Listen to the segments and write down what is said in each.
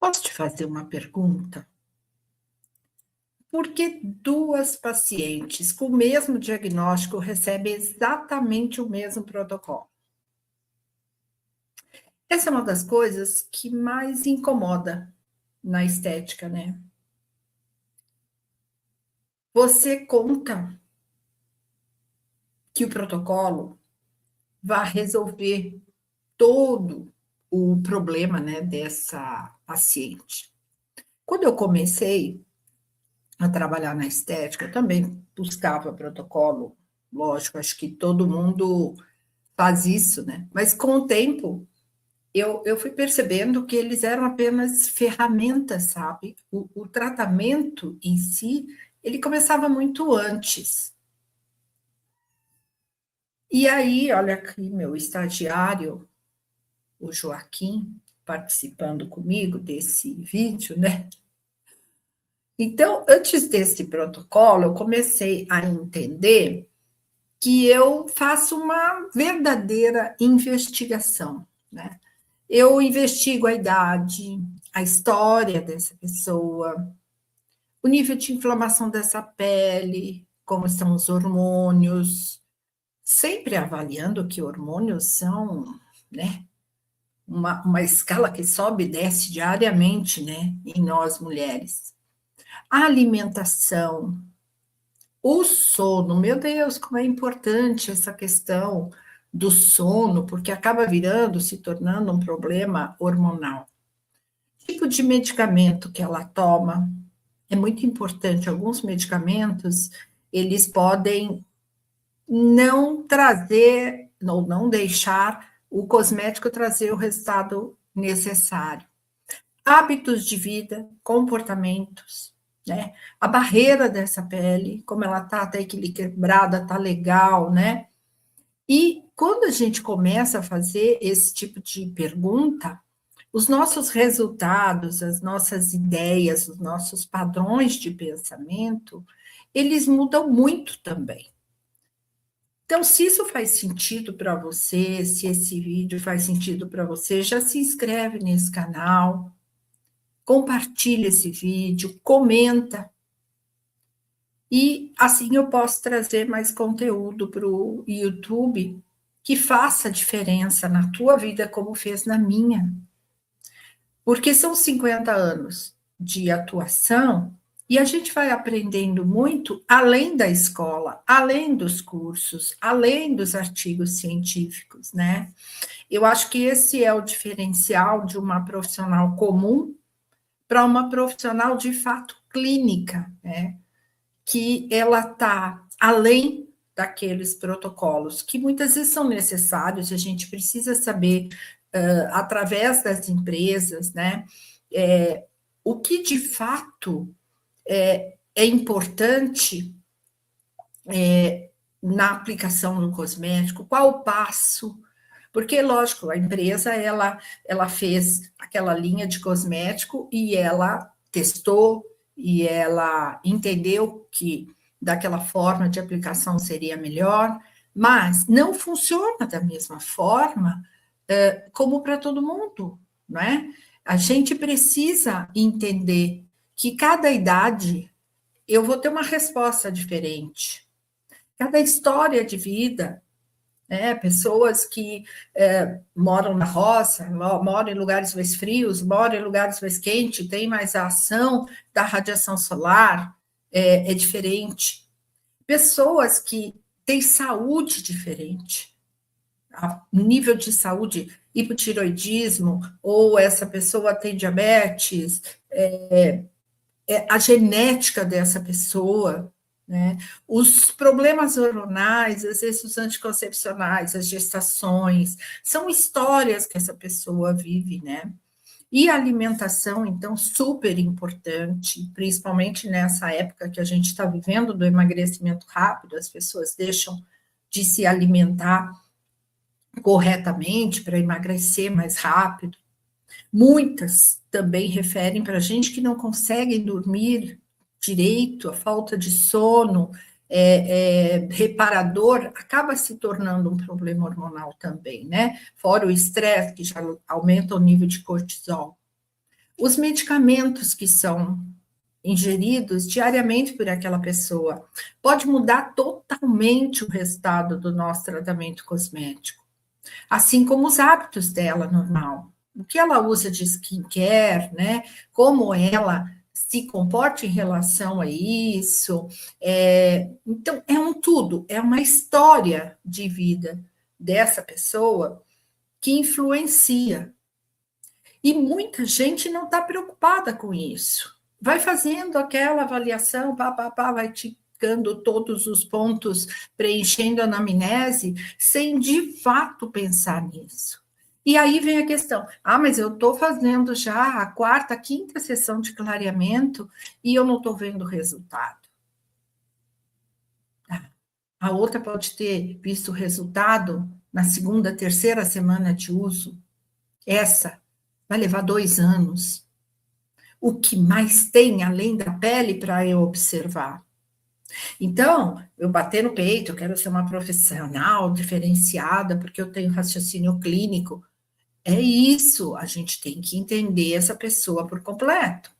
Posso te fazer uma pergunta? Por que duas pacientes com o mesmo diagnóstico recebem exatamente o mesmo protocolo? Essa é uma das coisas que mais incomoda na estética, né? Você conta que o protocolo vai resolver todo o problema, né, dessa paciente. Quando eu comecei a trabalhar na estética, eu também buscava protocolo, lógico, acho que todo mundo faz isso, né? Mas com o tempo, eu fui percebendo que eles eram apenas ferramentas, sabe? O tratamento em si, ele começava muito antes. E aí, olha aqui, meu estagiário, o Joaquim, participando comigo desse vídeo, né? Então, antes desse protocolo, eu comecei a entender que eu faço uma verdadeira investigação, né? Eu investigo a idade, a história dessa pessoa, o nível de inflamação dessa pele, como estão os hormônios, sempre avaliando que hormônios são, né, uma escala que sobe e desce diariamente, né, em nós mulheres. A alimentação, o sono, meu Deus, como é importante essa questão do sono, porque acaba virando, se tornando um problema hormonal. Tipo de medicamento que ela toma é muito importante. Alguns medicamentos, eles podem não trazer, ou não deixar o cosmético trazer o resultado necessário. Hábitos de vida, comportamentos, né? A barreira dessa pele, como ela tá equilibrada, tá legal, né? E quando a gente começa a fazer esse tipo de pergunta, os nossos resultados, as nossas ideias, os nossos padrões de pensamento, eles mudam muito também. Então, se isso faz sentido para você, se esse vídeo faz sentido para você, já se inscreve nesse canal, compartilha esse vídeo, comenta, e assim eu posso trazer mais conteúdo para o YouTube que faça diferença na tua vida como fez na minha. Porque são 50 anos de atuação e a gente vai aprendendo muito além da escola, além dos cursos, além dos artigos científicos, né? Eu acho que esse é o diferencial de uma profissional comum para uma profissional de fato clínica, né? Que ela está além daqueles protocolos que muitas vezes são necessários, a gente precisa saber, através das empresas, né, o que de fato é importante na aplicação do cosmético, qual o passo, porque, lógico, a empresa, ela fez aquela linha de cosmético e ela testou e ela entendeu que daquela forma de aplicação seria melhor, mas não funciona da mesma forma como para todo mundo, não é? A gente precisa entender que cada idade eu vou ter uma resposta diferente. Cada história de vida, né? Pessoas que moram na roça, moram em lugares mais frios, moram em lugares mais quentes, tem mais a ação da radiação solar, é diferente. Pessoas que têm saúde diferente, nível de saúde, hipotiroidismo, ou essa pessoa tem diabetes, a genética dessa pessoa, né? Os problemas hormonais, às vezes os anticoncepcionais, as gestações, são histórias que essa pessoa vive, né? E a alimentação, então, super importante, principalmente nessa época que a gente está vivendo do emagrecimento rápido, as pessoas deixam de se alimentar corretamente para emagrecer mais rápido. Muitas também referem para a gente que não conseguem dormir direito, a falta de sono reparador acaba se tornando um problema hormonal também, né? Fora o estresse, que já aumenta o nível de cortisol. os medicamentos que são ingeridos diariamente por aquela pessoa. Pode mudar totalmente o resultado do nosso tratamento cosmético, assim como os hábitos dela normal. O que ela usa de skincare, né? Como ela se comporta em relação a isso. Então, é um tudo, é uma história de vida dessa pessoa que influencia. E muita gente não está preocupada com isso. Vai fazendo aquela avaliação, vai ticando todos os pontos, preenchendo a anamnese, sem de fato pensar nisso. E aí vem a questão: mas eu estou fazendo já a quarta, quinta sessão de clareamento e eu não estou vendo resultado. A outra pode ter visto o resultado na segunda, terceira semana de uso. Essa vai levar 2 anos. O que mais tem além da pele para eu observar? Então, eu bater no peito, eu quero ser uma profissional diferenciada, porque eu tenho raciocínio clínico. É isso, a gente tem que entender essa pessoa por completo.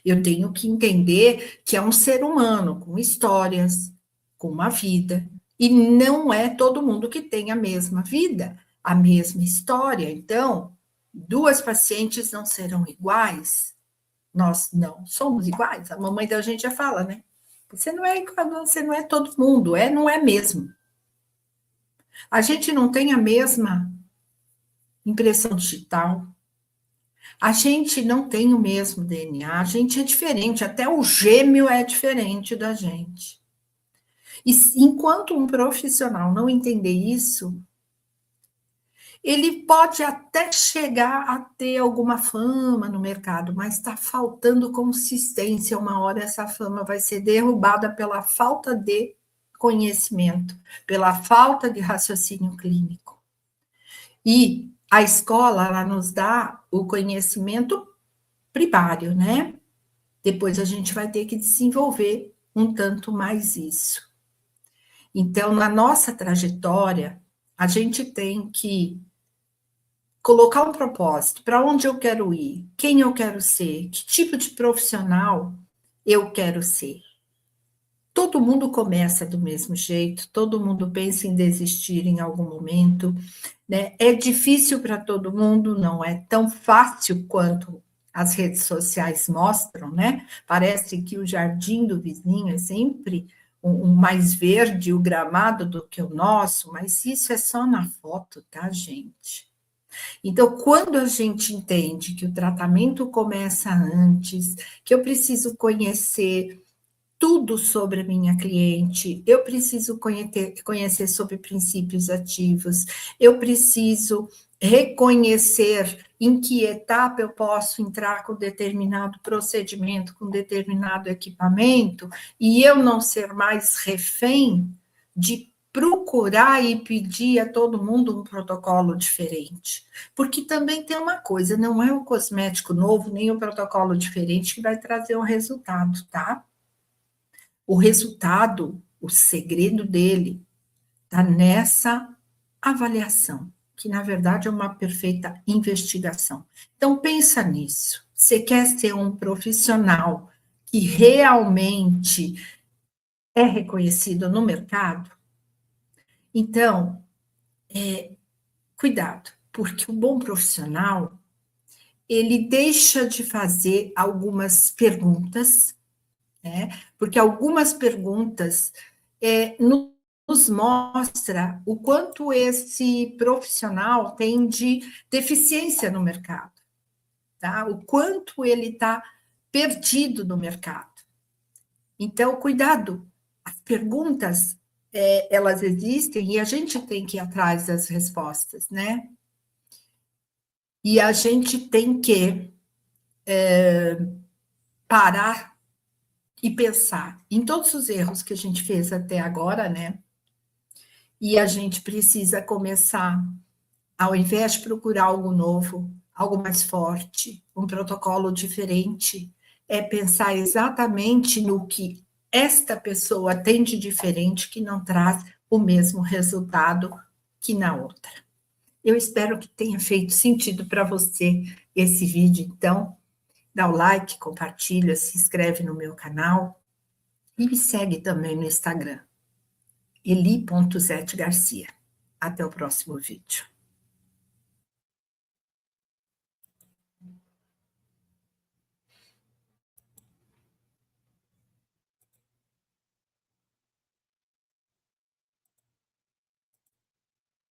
Eu tenho que entender que é um ser humano com histórias, com uma vida, e não é todo mundo que tem a mesma vida, a mesma história. Então, 2 pacientes não serão iguais. Nós não somos iguais. A mamãe da gente já fala, né? Você não é igual, você não é todo mundo, não é mesmo. A gente não tem a mesma impressão digital. A gente não tem o mesmo DNA, a gente é diferente, até o gêmeo é diferente da gente. E enquanto um profissional não entender isso, ele pode até chegar a ter alguma fama no mercado, mas está faltando consistência. Uma hora essa fama vai ser derrubada pela falta de conhecimento, pela falta de raciocínio clínico. E a escola, ela nos dá o conhecimento primário, né? Depois a gente vai ter que desenvolver um tanto mais isso. Então, na nossa trajetória, a gente tem que colocar um propósito, para onde eu quero ir, quem eu quero ser, que tipo de profissional eu quero ser. Todo mundo começa do mesmo jeito, todo mundo pensa em desistir em algum momento, né? É difícil para todo mundo, não é tão fácil quanto as redes sociais mostram, né? Parece que o jardim do vizinho é sempre um mais verde, o gramado do que o nosso, mas isso é só na foto, tá, gente? Então, quando a gente entende que o tratamento começa antes, que eu preciso conhecer tudo sobre a minha cliente, eu preciso conhecer sobre princípios ativos, eu preciso reconhecer em que etapa eu posso entrar com determinado procedimento, com determinado equipamento, e eu não ser mais refém de procurar e pedir a todo mundo um protocolo diferente. Porque também tem uma coisa, não é o cosmético novo, nem o protocolo diferente que vai trazer um resultado, tá? O resultado, o segredo dele, está nessa avaliação, que na verdade é uma perfeita investigação. Então, pensa nisso. Você quer ser um profissional que realmente é reconhecido no mercado? Então, cuidado, porque o bom profissional, ele deixa de fazer algumas perguntas, né? Porque algumas perguntas nos mostra o quanto esse profissional tem de deficiência no mercado, tá? O quanto ele está perdido no mercado. Então, cuidado, as perguntas, elas existem e a gente tem que ir atrás das respostas, né? E a gente tem que parar e pensar em todos os erros que a gente fez até agora, né? E a gente precisa começar, ao invés de procurar algo novo, algo mais forte, um protocolo diferente, é pensar exatamente no que esta pessoa tem de diferente que não traz o mesmo resultado que na outra. Eu espero que tenha feito sentido para você esse vídeo, então, dá o like, compartilha, se inscreve no meu canal e me segue também no Instagram, eli.zete Garcia. Até o próximo vídeo.